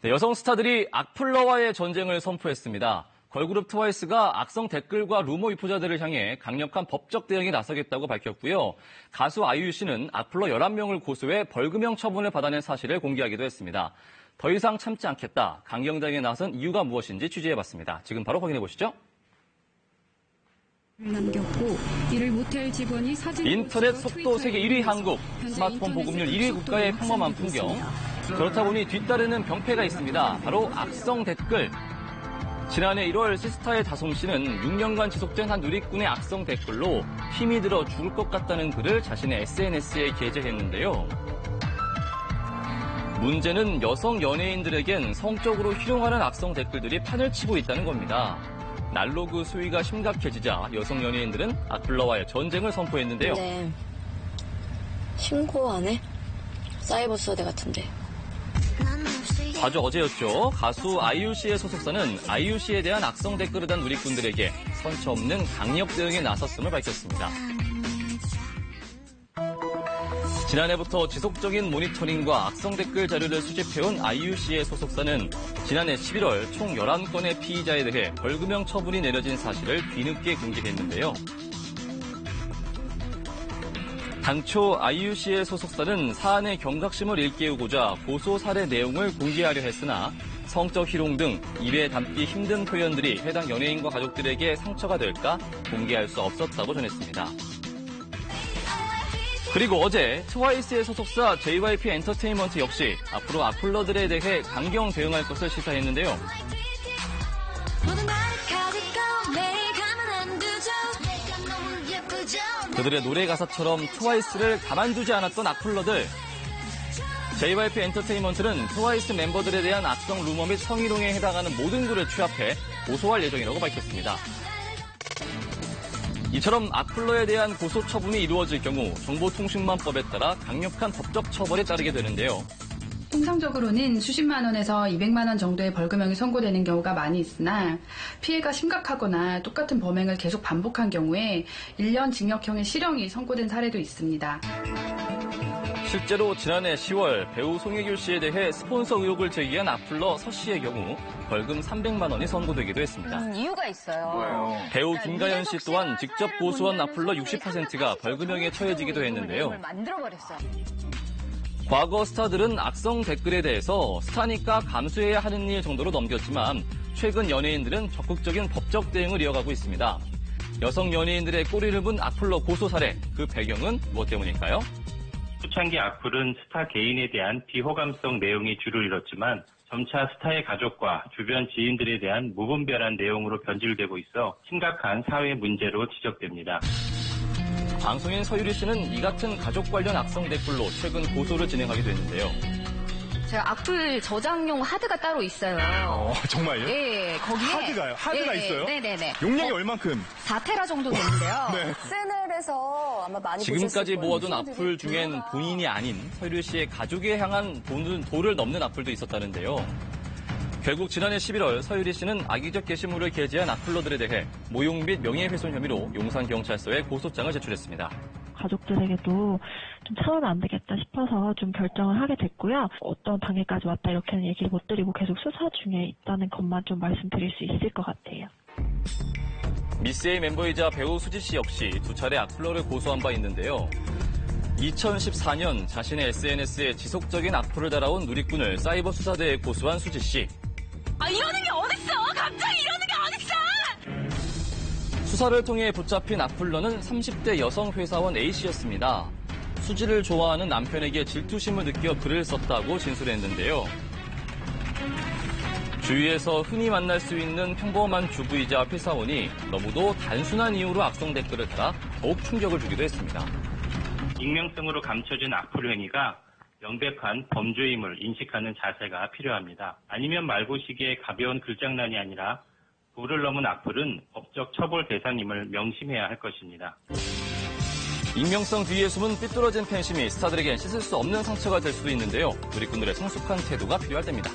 네, 여성 스타들이 악플러와의 전쟁을 선포했습니다. 걸그룹 트와이스가 악성 댓글과 루머 유포자들을 향해 강력한 법적 대응에 나서겠다고 밝혔고요. 가수 아이유 씨는 악플러 11명을 고소해 벌금형 처분을 받아낸 사실을 공개하기도 했습니다. 더 이상 참지 않겠다, 강경 대응에 나선 이유가 무엇인지 취재해봤습니다. 지금 바로 확인해보시죠. 남겼고 이를 모텔 직원이 사진 인터넷 속도 세계 1위 한국, 스마트폰 보급률 1위 국가의 평범한 풍경. 그렇다 보니 뒤따르는 병폐가 있습니다. 바로 악성 댓글. 지난해 1월 시스타의 다솜 씨는 6년간 지속된 한 누리꾼의 악성 댓글로 힘이 들어 죽을 것 같다는 글을 자신의 SNS에 게재했는데요. 문제는 여성 연예인들에겐 성적으로 희롱하는 악성 댓글들이 판을 치고 있다는 겁니다. 난로 그 수위가 심각해지자 여성 연예인들은 악플러와의 전쟁을 선포했는데요. 네. 신고하네? 사이버 수사대 같은데. 아주 어제였죠. 가수 아이유 씨의 소속사는 아이유 씨에 대한 악성 댓글을 단 누리꾼들에게 선처 없는 강력 대응에 나섰음을 밝혔습니다. 지난해부터 지속적인 모니터링과 악성 댓글 자료를 수집해온 아이유 씨의 소속사는 지난해 11월 총 11건의 피의자에 대해 벌금형 처분이 내려진 사실을 뒤늦게 공개했는데요. 당초 아이유 씨의 소속사는 사안의 경각심을 일깨우고자 고소 사례 내용을 공개하려 했으나 성적 희롱 등 입에 담기 힘든 표현들이 해당 연예인과 가족들에게 상처가 될까 공개할 수 없었다고 전했습니다. 그리고 어제 트와이스의 소속사 JYP 엔터테인먼트 역시 앞으로 악플러들에 대해 강경 대응할 것을 시사했는데요. 그들의 노래 가사처럼 트와이스를 가만두지 않았던 악플러들. JYP 엔터테인먼트는 트와이스 멤버들에 대한 악성 루머 및 성희롱에 해당하는 모든 글을 취합해 고소할 예정이라고 밝혔습니다. 이처럼 악플러에 대한 고소 처분이 이루어질 경우 정보통신망법에 따라 강력한 법적 처벌에 따르게 되는데요. 통상적으로는 수십만 원에서 200만 원 정도의 벌금형이 선고되는 경우가 많이 있으나 피해가 심각하거나 똑같은 범행을 계속 반복한 경우에 1년 징역형의 실형이 선고된 사례도 있습니다. 실제로 지난해 10월 배우 송혜교 씨에 대해 스폰서 의혹을 제기한 악플러 서 씨의 경우 벌금 300만 원이 선고되기도 했습니다. 이유가 있어요. 배우 김가연 씨 또한 직접 고소한 악플러 60%가 벌금형에 처해지기도 했는데요. 과거 스타들은 악성 댓글에 대해서 스타니까 감수해야 하는 일 정도로 넘겼지만 최근 연예인들은 적극적인 법적 대응을 이어가고 있습니다. 여성 연예인들의 꼬리를 문 악플러 고소 사례, 그 배경은 무엇 때문일까요? 초창기 악플은 스타 개인에 대한 비호감성 내용이 주를 이뤘지만 점차 스타의 가족과 주변 지인들에 대한 무분별한 내용으로 변질되고 있어 심각한 사회 문제로 지적됩니다. 방송인 서유리 씨는 이 같은 가족 관련 악성 댓글로 최근 고소를 진행하기도 했는데요. 제가 악플 저장용 하드가 따로 있어요. 정말요? 예, 거기에. 하드가요? 하드가 있어요? 네네네. 용량이 얼만큼? 4테라 정도 되는데요. 네. SNL에서 아마 많이 지금까지 보셨을 모아둔 거예요. 악플 중엔 본인이 아닌 서유리 씨의 가족에 향한 도를 넘는 악플도 있었다는데요. 결국 지난해 11월 서유리 씨는 악의적 게시물을 게재한 악플러들에 대해 모욕 및 명예훼손 혐의로 용산경찰서에 고소장을 제출했습니다. 가족들에게도 좀 참으면 안 되겠다 싶어서 좀 결정을 하게 됐고요. 어떤 단계까지 왔다 이렇게는 얘기를 못 드리고 계속 수사 중에 있다는 것만 좀 말씀드릴 수 있을 것 같아요. 미스에이 멤버이자 배우 수지 씨 역시 두 차례 악플러를 고소한 바 있는데요. 2014년 자신의 SNS에 지속적인 악플을 달아온 누리꾼을 사이버 수사대에 고소한 수지 씨. 이러는 게 어딨어! 갑자기 이러는 게 어딨어! 수사를 통해 붙잡힌 악플러는 30대 여성 회사원 A씨였습니다. 수지를 좋아하는 남편에게 질투심을 느껴 글을 썼다고 진술했는데요. 주위에서 흔히 만날 수 있는 평범한 주부이자 회사원이 너무도 단순한 이유로 악성 댓글을 달아 더욱 충격을 주기도 했습니다. 익명성으로 감춰진 악플 행위가 명백한 범죄임을 인식하는 자세가 필요합니다. 아니면 말고시기에 가벼운 글장난이 아니라 도를 넘은 악플은 법적 처벌 대상임을 명심해야 할 것입니다. 익명성 뒤에 숨은 삐뚤어진 팬심이 스타들에겐 씻을 수 없는 상처가 될 수도 있는데요. 누리꾼들의 성숙한 태도가 필요할 때입니다.